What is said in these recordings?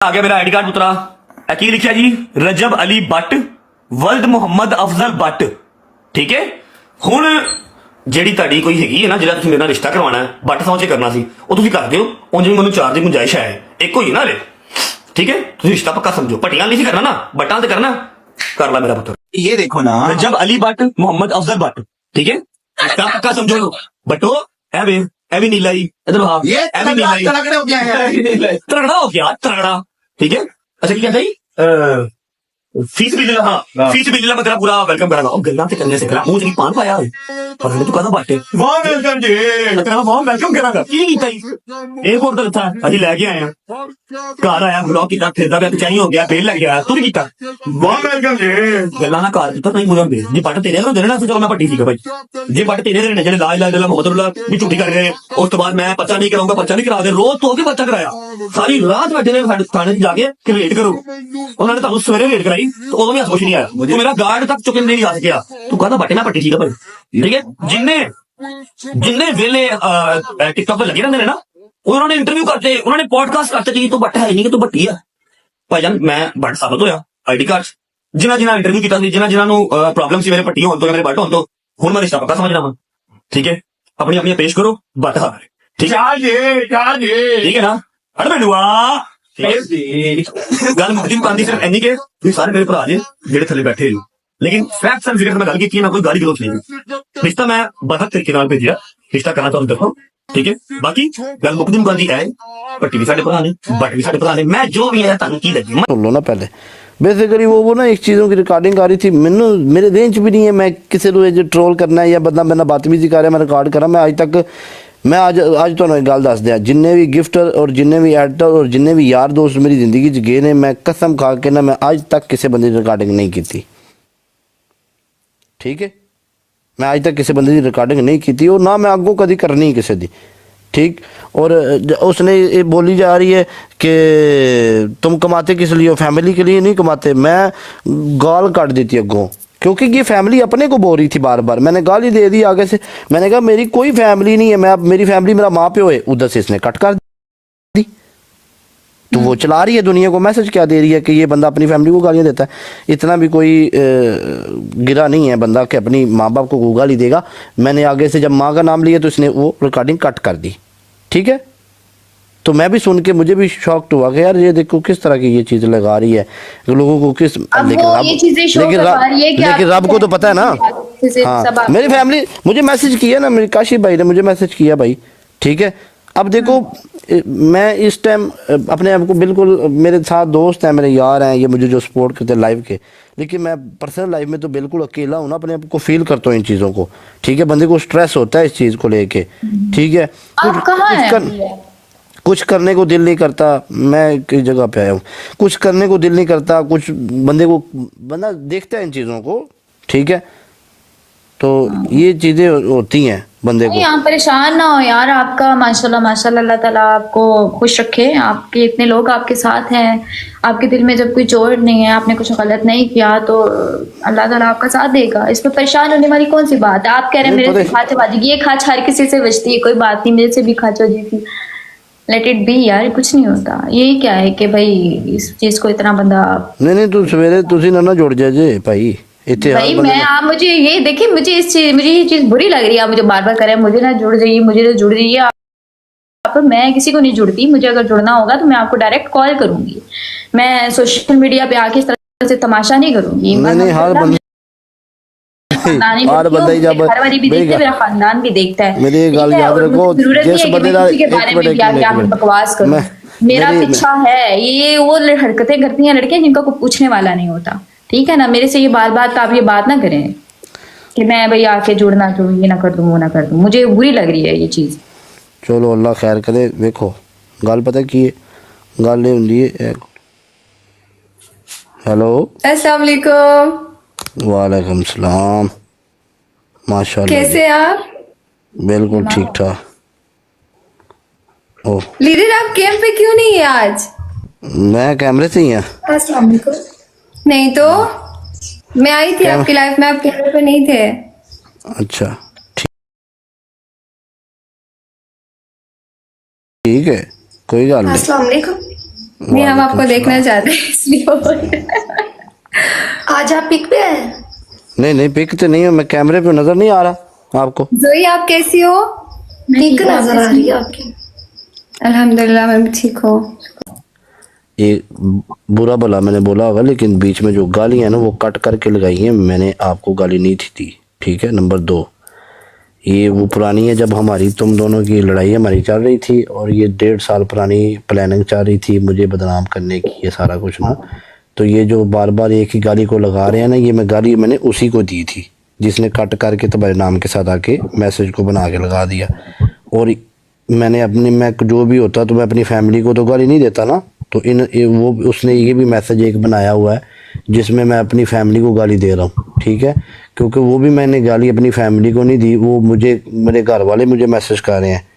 आ गया मेरा ID card उतरा की लिखा जी रजब अली भट्ट वल्द मुहम्मद अफजल भट्ट। ठीक है हुण ਜਿਹੜੀ ਤੁਹਾਡੀ ਕੋਈ ਹੈਗੀ ਹੈ ਨਾ ਜਿਹੜਾ ਤੁਸੀਂ ਮੇਰੇ ਨਾਲ ਰਿਸ਼ਤਾ ਕਰਵਾਉਣਾ ਹੈ ਬੱਟ ਸਮਝ ਕੇ ਕਰਨਾ ਸੀ ਉਹ ਤੁਸੀਂ ਕਰ ਦਿਓ। ਉਂਝ ਵੀ ਮੈਨੂੰ 4 ਦੀ ਗੁੰਜਾਇਸ਼ ਹੈ ਇੱਕ ਹੋਈ ਨਾ ਰੇ। ठीक है ਤੁਸੀਂ ਰਿਸ਼ਤਾ ਪੱਕਾ ਸਮਝੋ ਪੱਟੀਆਂ ਨਹੀਂ ਕਰਨਾ ਨਾ ਬੱਟਾਂ ਤੇ करना कर ला मेरा पुत्र। ये देखो ना रजब अली भट्ट मोहम्मद अफजल भट्ट। ठीक है रिश्ता पक्का समझो बटो ए भी नीला ही इधर हाँ ये ए भी नीला ही तगड़े हो गया है तगड़ा हो गया तगड़ा। ठीक है अच्छा क्या कहता ही फीस भी लेना हाँ फीस भी लेना मैं तेरा पूरा वेलकम करांगा और गल्ला से करने से करा मुंह नहीं पान पाया पर मैंने तो कहना बाटे वाह वेलकम जी मैं तेरा वाह वेलकम करांगा की कीता ही एयरपोर्ट तो था अभी लेके आए हैं घर आया ब्लॉक की फिरदा पे चाहिए हो गया बेल लग गया तू नहीं कीता वाह वेलकम जी गल्ला ना कार तो नहीं मुझे भेज जी बट तेरे को देना तो चलो मैं पट्टी ठीक है भाई जी बट तेरे देने जेडे ला इलाहा इल्लल्लाह मुहम्मदुल्लाह भी झूठी कर रहे हैं उस तो बाद मैं पर्चा नहीं कराऊंगा पर्चा नहीं करा दे रोज तो भी पर्चा कराया सारी रात बैठे ने थाने जाके कि वेट करो उन्होंने तो सवेरे वेट कराई तो उदों भी कुछ नहीं आया तो मेरा गार्ड तक चुके नहीं आ सकिया तू कहता बटे ना पट्टी ठीक है भाई। ठीक है जिन्ने वेले टिकटॉक पे लगे रहते ना उन्होंने इंटरव्यू करते उन्होंने पॉडकास्ट करते जी तू बट है नहीं कि तू बट्टी है भाईजान मैं बट साबित होया आईडी कार्ड जिन्हें इंटरव्यू किया जिन्होंने प्रॉब्लम सी मेरे पट्टी होने तो मेरे बट होने तो हुण मैं रिश्ता पक्का समझना वा। ठीक है अपनी अपनी पेश करो बट हार ठीक है ठीक है ना अड़ मैनुआ गल मुक्ति मुकांदी सिर्फ इन्नी के तुम सारे मेरे भरा जे जेडे थले बैठे हो लेकिन फैक्ट्स एंड फिगर्स में गल की ना कोई गाली गलोच नहीं रिश्ता मैं बहुत तरीके नाल भेजिया रिश्ता करना चाहूँ देखो। ठीक है बाकी गल मुक्ति मुकांदी है पट्टी भी साडे भरा ने बट भी साडे भरा ने मैं जो भी है तुहानू की लगी सुन लो ना पहले बेसिकली वो ना एक चीज़ों की रिकॉर्डिंग आ रही थी मैनू मेरे रेंज भी नहीं है मैं किसी को ट्रोल करना है या बंदा मेरे बदतमीजी कर रहा है मैं रिकॉर्ड करा मैं आज तक मैं आज तो एक गल दस दिया जिन्ने भी गिफ्टर और जिन्ने भी एडिटर और जिन्ने भी यार दोस्त मेरी जिंदगी च गए ने मैं कसम खा के ना मैं आज तक किसी बंदे की रिकॉर्डिंग नहीं की थी। ठीक है मैं आज तक किसी बंदे की रिकॉर्डिंग नहीं की थी और ना मैं अगों कभी करनी किसी की। ठीक और उसने ये बोली जा रही है कि तुम कमाते किस लिए हो फैमिली के लिए नहीं कमाते मैं गाल काट देती अगों क्योंकि ये फैमिली अपने को बोल रही थी बार बार मैंने गाली दे दी आगे से मैंने कहा मेरी कोई फैमिली नहीं है मैं मेरी फैमिली मेरा माँ प्यो है उधर से इसने कट कर दी तो वो चला रही है दुनिया को मैसेज क्या दे रही है कि ये बंदा अपनी फैमिली को गालियाँ देता है। इतना भी कोई गिरा नहीं है बंदा कि अपनी माँ बाप को गाली देगा। मैंने आगे से जब माँ का नाम लिया तो इसने वो रिकॉर्डिंग कट कर दी। ठीक है तो मैं भी सुन के मुझे भी शॉक्ड हुआ कि यार ये देखो किस तरह की ये चीज़ लगा रही है लोगों को किस लेकिन रब को तो पता है ना। हाँ मेरी फैमिली मुझे मैसेज किया ना मेरे काशिफ भाई ने मुझे मैसेज किया भाई। ठीक है अब देखो मैं इस टाइम अपने आप को बिल्कुल मेरे साथ दोस्त हैं मेरे यार हैं ये मुझे जो सपोर्ट करते हैं लाइव के लेकिन मैं पर्सनल लाइफ में तो बिल्कुल अकेला हूँ ना अपने आप को फील करता हूँ इन चीज़ों को। ठीक है बंदे को स्ट्रेस होता है इस चीज़ को लेके। ठीक है कुछ करने को दिल नहीं करता मैं कई जगह पे आया हूँ कुछ करने को दिल नहीं करता कुछ बंदा देखता है इन चीज़ों को। ठीक है तो ये चीज़ें होती हैं बंदे को। यहाँ परेशान ना हो यार आपका माशाल्लाह माशाल्लाह अल्लाह ताला आपको खुश रखे आपके इतने लोग आपके साथ हैं आपके दिल में जब कोई चोट नहीं है आपने कुछ गलत नहीं किया तो अल्लाह ताला आपका साथ देगा। इसमें परेशान होने वाली कौन सी बात है। आप कह रहे हैं मेरे से खाच बाजी ये खाच हर किसी से बचती है कोई बात नहीं मेरे से भी खाच हो थी लेट इट बी यार कुछ नहीं होता। यही क्या है कि भाई इस चीज को इतना बंदा नहीं तू सवेरे तुसी ना जुड़ जाए जे भाई इतने भाई मैं आप मुझे ये देखिए मुझे ये चीज बुरी लग रही है आप मुझे बार बार करें मुझे ना जुड़ जाइए मुझे ना जुड़ जाइए आप मैं किसी को नहीं जुड़ती मुझे अगर जुड़ना होगा तो मैं आपको डायरेक्ट कॉल करूंगी मैं सोशल मीडिया पे आके इस तरह से तमाशा नहीं करूंगी। नहीं हर बंदा ही जब भी देखते मेरा खानदान भी देखता है मेरी गल याद रखो जिस बंदे बकवास करो मेरा पीछा है ये वो हरकतें करती हैं लड़कियां जिनका कोई पूछने वाला नहीं होता। ठीक है ना मेरे से ये बार बार आप ये बात ना करें कि मैं भाई आके जुड़ना तो ये ना कर दूं वो ना कर दूं मुझे बुरी लग रही है ये चीज। चलो अल्लाह खैर करे देखो गल पता की गल ये होंदी है। हेलो अस्सलाम वालेकुम। वालेकुम सलाम माशाल्लाह कैसे आप बिल्कुल ठीक ठाक। ओ लीडर आप कैंप पे क्यों नहीं है आज। मैं कैमरे से ही है। अस्सलाम वालेकुम। नहीं तो मैं आई थी आपकी लाइफ में आप कैमरे पे नहीं थे। अच्छा ठीक है कोई गल नहीं। अस्सलाम वालेकुम। नहीं, हम आपको देखना चाहते हैं इसलिए बोल रहे हैं। आज आप पिक पे आए? नहीं नहीं पिक तो नहीं है, मैं कैमरे पे नजर नहीं आ रहा आपको। जोई आप कैसी हो? पिक नजर आ रही है आपकी। अल्हम्दुलिल्लाह मैं भी ठीक हूँ। ये बुरा भला मैंने बोला होगा, लेकिन बीच में जो गाली है ना वो कट करके लगाई है, मैंने आपको गाली नहीं थी दी, ठीक है। नंबर 2, ये वो पुरानी है जब हमारी तुम दोनों की लड़ाई हमारी चल रही थी, और ये 1.5 साल पुरानी प्लानिंग चल रही थी मुझे बदनाम करने की, ये सारा कुछ ना। तो ये जो बार बार एक ही गाली को लगा रहे हैं ना, ये मैं गाली मैंने उसी को दी थी जिसने कट करके तुम्हारे नाम के साथ आके मैसेज को बना के लगा दिया। और मैंने अपनी, मैं जो भी होता तो मैं अपनी फैमिली को तो गाली नहीं देता ना, तो वो उसने ये भी मैसेज एक बनाया हुआ है जिसमें मैं अपनी फैमिली को गाली दे रहा हूँ, ठीक है। क्योंकि वो भी मैंने गाली अपनी फैमिली को नहीं दी, वो मुझे, मेरे घर वाले मुझे मैसेज कर रहे हैं।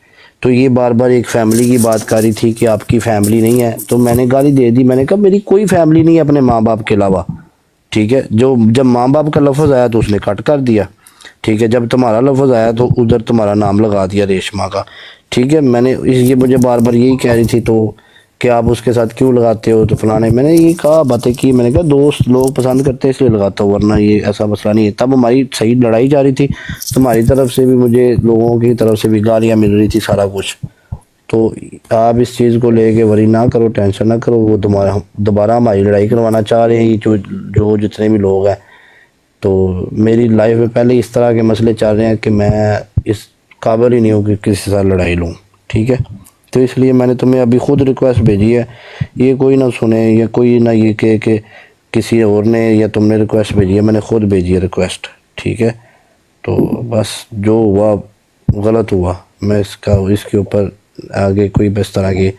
तो ये बार बार एक फैमिली की बात कर रही थी कि आपकी फैमिली नहीं है, तो मैंने गाली दे दी। मैंने कहा मेरी कोई फैमिली नहीं है अपने माँ बाप के अलावा, ठीक है। जो जब माँ बाप का लफ्ज़ आया तो उसने कट कर दिया, ठीक है। जब तुम्हारा लफ्ज़ आया तो उधर तुम्हारा नाम लगा दिया रेशमा का, ठीक है। मैंने ये मुझे बार बार यही कह रही थी तो कि आप उसके साथ क्यों लगाते हो, तो फलाने, मैंने ये कहा बातें की। मैंने कहा दोस्त लोग पसंद करते हैं इसलिए लगाता हूँ, वरना ये ऐसा मसला नहीं है। तब हमारी सही लड़ाई जा रही थी, तुम्हारी तरफ से भी मुझे, लोगों की तरफ से भी गालियाँ मिल रही थी, सारा कुछ। तो आप इस चीज़ को लेके वरी ना करो, टेंशन ना करो। वो दोबारा हमारी लड़ाई करवाना चाह रहे हैं जो जितने भी लोग हैं। तो मेरी लाइफ में पहले इस तरह के मसले चल रहे हैं कि मैं इस काबिल ही नहीं हूँ कि किसी से लड़ाई लूँ, ठीक है। तो इसलिए मैंने तुम्हें अभी खुद रिक्वेस्ट भेजी है, ये कोई ना सुने या कोई ना ये कहे कि किसी और ने या तुमने रिक्वेस्ट भेजी है, मैंने खुद भेजी है रिक्वेस्ट, ठीक है। तो बस जो हुआ गलत हुआ, मैं इसके ऊपर आगे कोई बस तरह की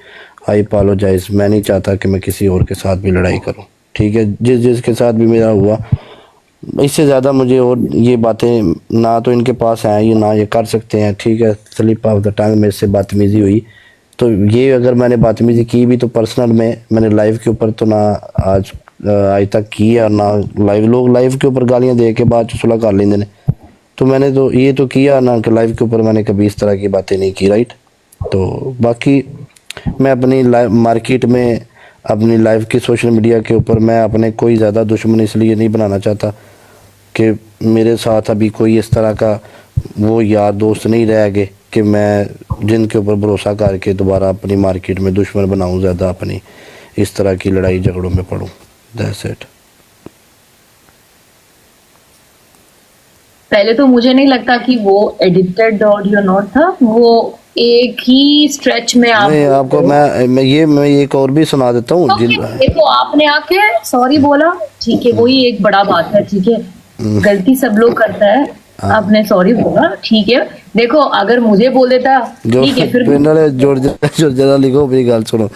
आई अपोलोजाइज, मैं नहीं चाहता कि मैं किसी और के साथ भी लड़ाई करूं, ठीक है। जिसके साथ भी मेरा हुआ, इससे ज़्यादा मुझे और ये बातें ना तो इनके पास हैं, ये ना ये कर सकते हैं, ठीक है। स्लिप ऑफ द टंग मेरे से बदतमीज़ी हुई, तो ये अगर मैंने बदतमीज़ी की भी तो पर्सनल में, मैंने लाइव के ऊपर तो ना आज तक की है, और ना लोग लाइव के ऊपर गालियां दे के बाद सुलह कर लेंगे ने। तो मैंने तो ये तो किया ना कि लाइव के ऊपर मैंने कभी इस तरह की बातें नहीं की, राइट। तो बाकी मैं अपनी लाइव मार्केट में, अपनी लाइफ की सोशल मीडिया के ऊपर मैं अपने कोई ज़्यादा दुश्मन इसलिए नहीं बनाना चाहता कि मेरे साथ अभी कोई इस तरह का वो यार दोस्त नहीं रह गए कि मैं जिनके ऊपर भरोसा करके दोबारा अपनी मार्केट में दुश्मन बनाऊं, ज़्यादा अपनी इस तरह की लड़ाई झगड़ों में पड़ूं। That's it. पहले तो मुझे नहीं लगता कि वो एडिटेड ऑडियो नोट था, वो एक ही स्ट्रेच में आप नहीं, आपको मैं एक और भी सुना देता हूँ। देखो आपने आके सॉरी बोला, ठीक है, वही एक बड़ा बात है, ठीक है। गलती सब लोग करता है, आपने सॉरी बोला, ठीक है। देखो अगर मुझे बोल देता, ठीक है, फिर जोर लिखो, मेरी गल सुनो।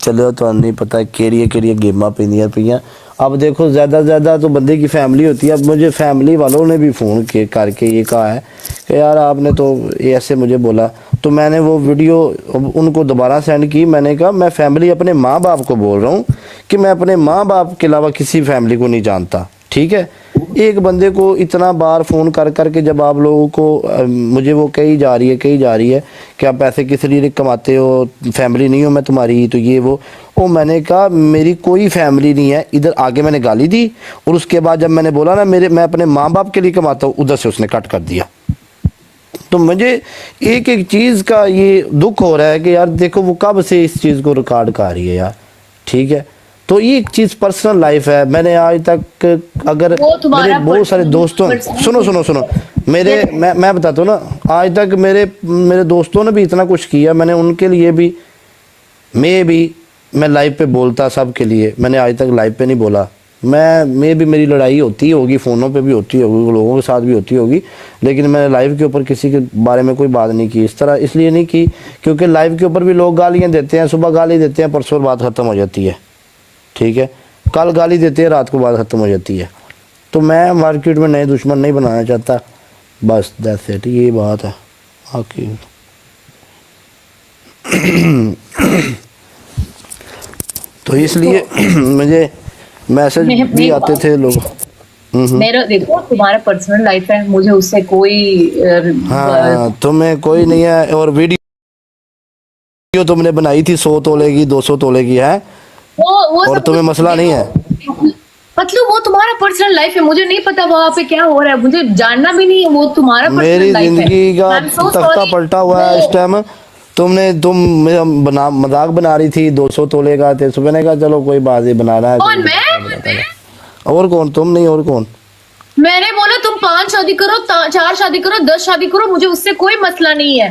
चलो तो नहीं पता केड़िया गेमां पेंदियां पईयां। अब देखो ज़्यादा तो बंदे की फैमिली होती है। अब मुझे फैमिली वालों ने भी फ़ोन करके ये कहा है कि यार आपने तो ये ऐसे मुझे बोला, तो मैंने वो वीडियो उनको दोबारा सेंड की। मैंने कहा मैं फैमिली अपने माँ बाप को बोल रहा हूँ कि मैं अपने माँ बाप के अलावा किसी फैमिली को नहीं जानता, ठीक है। एक बंदे को इतना बार फ़ोन कर करके जब आप लोगों को मुझे वो कही जा रही है कि आप पैसे किस लिए कमाते हो, फैमिली नहीं हो मैं तुम्हारी, तो ये वो मैंने कहा मेरी कोई फैमिली नहीं है। इधर आगे मैंने गाली दी, और उसके बाद जब मैंने बोला ना मैं अपने माँ बाप के लिए कमाता हूँ, उधर से उसने कट कर दिया। तो मुझे एक चीज़ का ये दुख हो रहा है कि यार देखो वो कब से इस चीज़ को रिकॉर्ड कर रही है यार, ठीक है। तो ये एक चीज़ पर्सनल लाइफ है। मैंने आज तक अगर मेरे बहुत सारे दोस्तों, सुनो मैं बताता हूँ ना, आज तक मेरे दोस्तों ने भी इतना कुछ किया, मैंने उनके लिए भी मैं लाइव पे बोलता सबके लिए, मैंने आज तक लाइव पे नहीं बोला। मैं भी मेरी लड़ाई होती होगी, फ़ोनों पे भी होती होगी, लोगों के साथ भी होती होगी, लेकिन मैंने लाइव के ऊपर किसी के बारे में कोई बात नहीं की इस तरह। इसलिए नहीं की क्योंकि लाइव के ऊपर भी लोग गालियाँ देते हैं, सुबह गाली देते हैं, परसों बात ख़त्म हो जाती है, ठीक है। कल गाली देते हैं, रात को बात ख़त्म हो जाती है। तो मैं मार्केट में नए दुश्मन नहीं बनाना चाहता, बस दैट्स इट, ये बात है। बाकी तो इसलिए मुझे मैसेज भी आते थे लोग। मेरा देखो तुम्हारा पर्सनल लाइफ है, मुझे उससे कोई हाँ तुम्हें कोई नहीं है। और वीडियो जो तुमने बनाई थी 100 तोले की 200 तोले की है, वो और सब तुम्हें कुछ- मसला नहीं है। मतलब वो तुम्हारा पर्सनल लाइफ है, मुझे नहीं पता वहाँ पे क्या हो रहा है, मुझे जानना भी नहीं है, वो तुम्हारा मेरी पर्सनल लाइफ है। जिंदगी का I'm so तख्ता sorry। पलटा हुआ है इस टाइम। तुम मेरा मजाक बना रही थी 200 तोले का थे, मैंने कहा चलो कोई बात नहीं, बनाना है कौन, तो मैं? और कौन, तुम नहीं और कौन? मैंने बोला तुम 5 शादी करो, 4 शादी करो, 10 शादी करो, मुझे उससे कोई मसला नहीं है।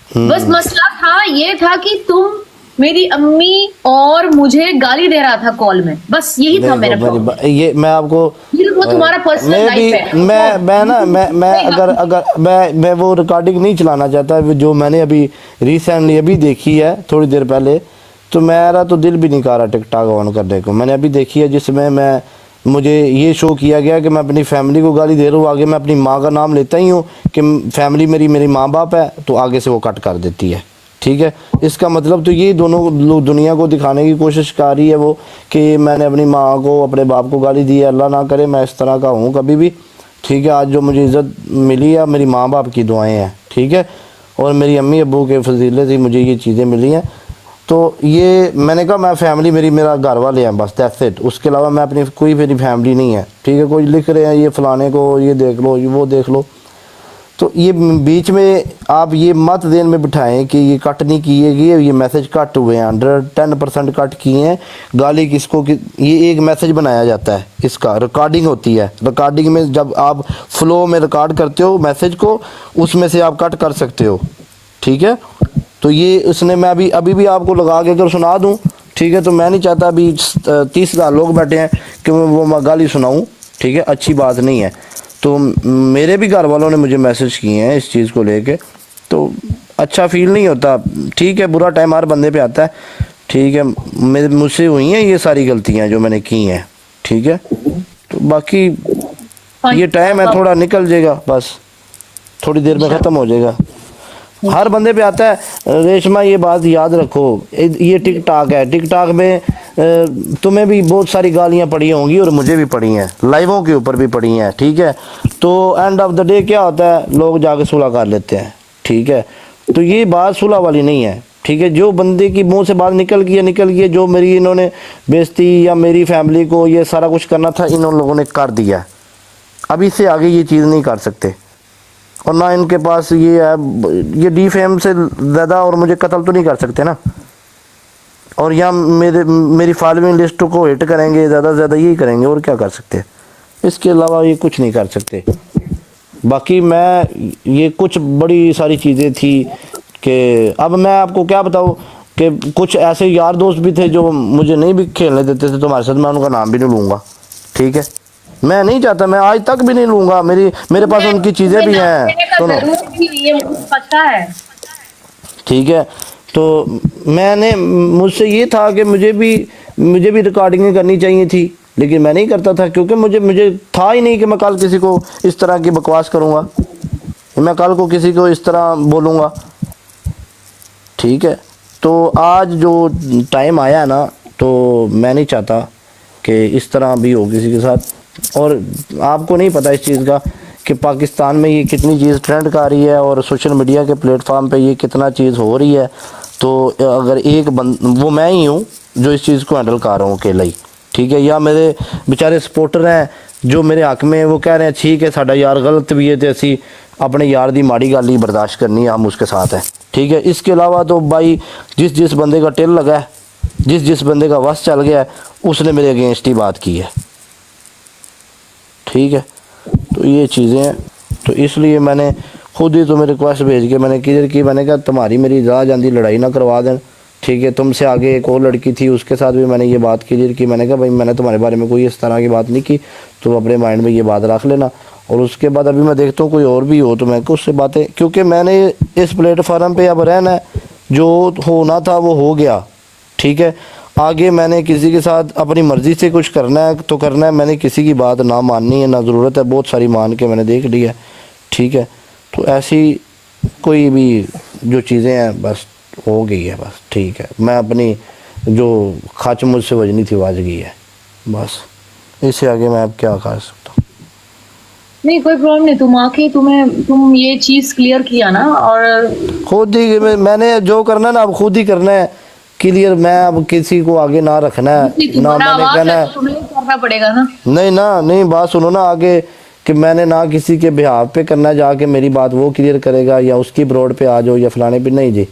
बस मसला था, ये था कि तुम मेरी अम्मी और मुझे गाली दे रहा था कॉल में, बस यही था मेरा प्रॉब्लम। ये मैं आपको वो तुम्हारा पर्सनल मैं भी लाइफ है। मैं ना मैं अगर मैं वो रिकॉर्डिंग नहीं चलाना चाहता जो मैंने अभी रिसेंटली अभी देखी है थोड़ी देर पहले, तो मेरा तो दिल भी नहीं कर रहा टिकटॉक ऑन करने को। मैंने अभी देखी है जिसमें मुझे ये शो किया गया कि मैं अपनी फैमिली को गाली दे रहा हूँ, आगे मैं अपनी माँ का नाम लेता ही हूँ कि फैमिली मेरी माँ बाप है, तो आगे से वो कट कर देती है। ठीक है, इसका मतलब तो ये दोनों लोग दुनिया को दिखाने की कोशिश कर रही है वो कि मैंने अपनी माँ को अपने बाप को गाली दी है। अल्लाह ना करे मैं इस तरह का हूँ कभी भी। ठीक है, आज जो मुझे इज़्ज़त मिली है मेरी माँ बाप की दुआएं हैं। ठीक है, और मेरी अम्मी अब्बू के फजीले से मुझे ये चीज़ें मिली हैं। तो ये मैंने कहा मैं फैमिली मेरा घर वाले हैं बस, दैट्स इट। उसके अलावा मैं अपनी कोई मेरी फैमिली नहीं है। ठीक है, कोई लिख रहे हैं ये फलाने को ये देख लो वो देख लो, तो ये बीच में आप ये मत देन में बिठाएं कि ये कट नहीं किए गए, ये मैसेज कट हुए हैं, 110% कट किए हैं। गाली किसको ये एक मैसेज बनाया जाता है, इसका रिकॉर्डिंग होती है। रिकॉर्डिंग में जब आप फ्लो में रिकॉर्ड करते हो मैसेज को, उसमें से आप कट कर सकते हो। ठीक है, तो ये उसने मैं अभी भी आपको लगा के अगर सुना दूँ, ठीक है, तो मैं नहीं चाहता अभी 30,000 लोग बैठे हैं कि वो गाली सुनाऊँ। ठीक है, अच्छी बात नहीं है। तो मेरे भी घर वालों ने मुझे मैसेज किए हैं इस चीज़ को लेके, तो अच्छा फील नहीं होता। ठीक है, बुरा टाइम हर बंदे पे आता है। ठीक है, मुझसे हुई हैं ये सारी गलतियां जो मैंने की हैं। ठीक है, तो बाकी ये टाइम है, थोड़ा निकल जाएगा, बस थोड़ी देर में ख़त्म हो जाएगा। हर बंदे पे आता है। रेशमा ये बात याद रखो, ये टिकटॉक है, टिकटॉक में तुम्हें भी बहुत सारी गालियां पड़ी होंगी और मुझे भी पड़ी हैं, लाइवों के ऊपर भी पड़ी हैं। ठीक है, तो एंड ऑफ द डे क्या होता है, लोग जाके सुलह कर लेते हैं। ठीक है, तो ये बात सुलह वाली नहीं है। ठीक है, जो बंदे की मुंह से बात निकल गई, जो मेरी इन्होंने बेइज्जती या मेरी फैमिली को ये सारा कुछ करना था, इन लोगों ने कर दिया। अब इससे आगे ये चीज़ नहीं कर सकते, और ना इनके पास ये है, ये डिफेम से ज़्यादा और मुझे कत्ल तो नहीं कर सकते ना, और या मेरी फॉलोइंग लिस्ट को हिट करेंगे, ज़्यादा से ज़्यादा यही करेंगे, और क्या कर सकते हैं। इसके अलावा ये कुछ नहीं कर सकते। बाकी मैं ये कुछ बड़ी सारी चीज़ें थी कि अब मैं आपको क्या बताऊँ कि कुछ ऐसे यार दोस्त भी थे जो मुझे नहीं भी खेलने देते थे तुम्हारे साथ, मैं उनका नाम भी नहीं लूँगा। ठीक है, मैं नहीं चाहता, मैं आज तक भी नहीं लूँगा। मेरे पास उनकी चीज़ें भी हैं, सुनो। पता है। ठीक है, तो मैंने मुझसे ये था कि मुझे भी रिकॉर्डिंग करनी चाहिए थी, लेकिन मैं नहीं करता था क्योंकि मुझे था ही नहीं कि मैं कल किसी को इस तरह की बकवास करूँगा, मैं कल को किसी को इस तरह बोलूँगा। ठीक है, तो आज जो टाइम आया ना, तो मैं नहीं चाहता कि इस तरह भी हो किसी के साथ। और आपको नहीं पता इस चीज़ का कि पाकिस्तान में ये कितनी चीज़ ट्रेंड कर रही है और सोशल मीडिया के प्लेटफॉर्म पे ये कितना चीज़ हो रही है। तो अगर वो मैं ही हूँ जो इस चीज़ को हैंडल कर रहा हूँ अकेला ही। ठीक है, या मेरे बेचारे सपोर्टर हैं जो मेरे हक में वो कह रहे हैं ठीक है साडा यार गलत भी है तो असी अपने यार दी माड़ी गल ही बर्दाश्त करनी है, हम उसके साथ हैं। ठीक है, इसके अलावा तो भाई जिस बंदे का टिल लगा है, जिस बंदे का वस चल गया है, उसने मेरे अगेंस्ट ही बात की है। ठीक है, तो ये चीज़ें हैं, तो इसलिए मैंने खुद ही तुम्हें रिक्वेस्ट भेज के मैंने क्लियर की। मैंने कहा तुम्हारी मेरी ज़्यादा जाती लड़ाई ना करवा दें। ठीक है, तुमसे आगे एक और लड़की थी, उसके साथ भी मैंने ये बात क्लियर की। मैंने कहा भाई मैंने तुम्हारे बारे में कोई इस तरह की बात नहीं की, तुम अपने माइंड में ये बात रख लेना। और उसके बाद अभी मैं देखता हूँ कोई और भी हो तो मैं उससे बातें, क्योंकि मैंने इस प्लेटफार्म पे अब रहना है, जो होना था वो हो गया। ठीक है, आगे मैंने किसी के साथ अपनी मर्ज़ी से कुछ करना है तो करना है, मैंने किसी की बात ना माननी है, ना ज़रूरत है, बहुत सारी मान के मैंने देख ली है। ठीक है, तो ऐसी कोई भी जो चीज़ें हैं बस हो गई है बस। ठीक है, मैं अपनी जो खाच मुझसे वजनी थी वाज गई है बस, इससे आगे मैं अब क्या कर सकता हूँ। नहीं कोई प्रॉब्लम नहीं, तुम आके तुम ये चीज क्लियर किया ना, और खुद ही मैंने जो करना है ना अब खुद ही करना है क्लियर। मैं अब किसी को आगे ना रखना है ना तुम्हारा मैंने आवाज कहना है है। तो तुम्हें करना पड़ेगा ना। नहीं बात सुनो ना आगे, कि मैंने ना किसी के बिहाफ पे करना है जाके मेरी बात वो क्लियर करेगा या उसकी ब्रोड पे आ जाओ या फलाने पे, नहीं जी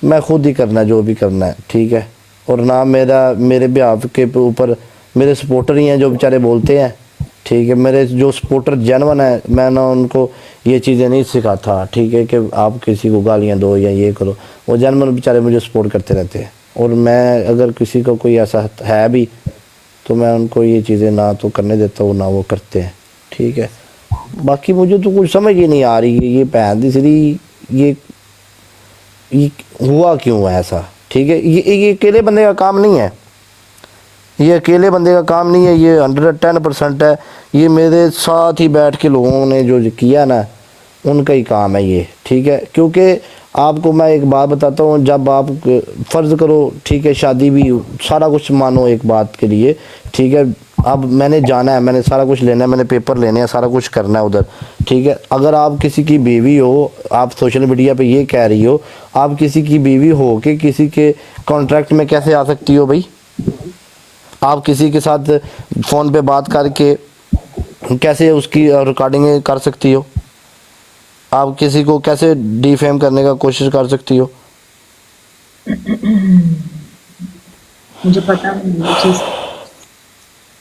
मैं खुद ही करना है जो भी करना है, ठीक है। और ना मेरे बिहाफ के ऊपर मेरे सपोर्टर ही हैं जो बेचारे बोलते हैं, ठीक है। मेरे जो सपोर्टर जेन्युइन है, मैं ना उनको ये चीज़ें नहीं सिखाता, ठीक है, कि आप किसी को गालियाँ दो या ये करो। वो जेन्युइन बेचारे मुझे सपोर्ट करते रहते हैं। और मैं अगर किसी को कोई ऐसा है भी तो मैं उनको ये चीज़ें ना तो करने देता हूँ ना वो करते हैं, ठीक है। बाकी मुझे तो कुछ समझ ही नहीं आ रही है ये पैन दी सीरी ये हुआ क्यों है ऐसा, ठीक है। ये अकेले बंदे का काम नहीं है, ये अकेले बंदे का काम नहीं है, ये 110% है। ये मेरे साथ ही बैठ के लोगों ने जो किया ना उनका ही काम है ये, ठीक है। क्योंकि आपको मैं एक बात बताता हूँ, जब आप फ़र्ज़ करो, ठीक है, शादी भी सारा कुछ मानो एक बात के लिए, ठीक है। अब मैंने जाना है, मैंने सारा कुछ लेना है, मैंने पेपर लेने हैं, सारा कुछ करना है उधर, ठीक है। अगर आप किसी की बीवी हो, आप सोशल मीडिया पे ये कह रही हो, आप किसी की बीवी हो के किसी के कॉन्ट्रैक्ट में कैसे आ सकती हो भाई? आप किसी के साथ फ़ोन पे बात करके कैसे उसकी रिकॉर्डिंग कर सकती हो? आप किसी को कैसे डिफेम करने का कोशिश कर सकती हो? मुझे पता नहीं ये चीज,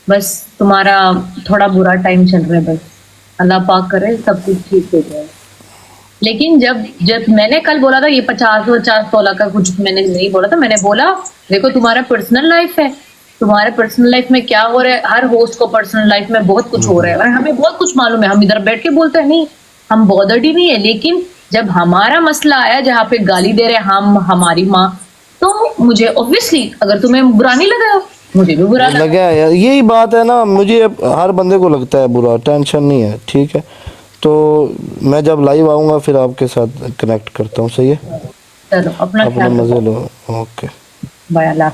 बस तुम्हारा थोड़ा बुरा टाइम चल रहा है, बस अल्लाह पाक करे सब कुछ ठीक हो जाए। लेकिन जब मैंने कल बोला था ये 50 तोला का कुछ मैंने नहीं बोला था, मैंने बोला देखो तुम्हारा पर्सनल लाइफ है, तुम्हारे पर्सनल लाइफ में क्या हो रहा है, हर होस्ट को पर्सनल लाइफ में बहुत कुछ हो रहा है और हमें बहुत कुछ मालूम है। हम इधर बैठ के बोलते हैं नहीं, हम बॉदर्ड ही नहीं है, लेकिन जब हमारा मसला आया जहाँ पे गाली दे रहे हम हमारी माँ, तो मुझे ऑब्वियसली अगर तुम्हें बुरा नहीं लगा मुझे भी बुरा लगा यार, यही बात है ना, मुझे हर बंदे को लगता है बुरा, टेंशन नहीं है, ठीक है। तो मैं जब लाइव आऊँगा फिर आपके साथ कनेक्ट करता हूँ, सही है। चलो अपना अपना मजे लो, ओके बाय, अल्लाह।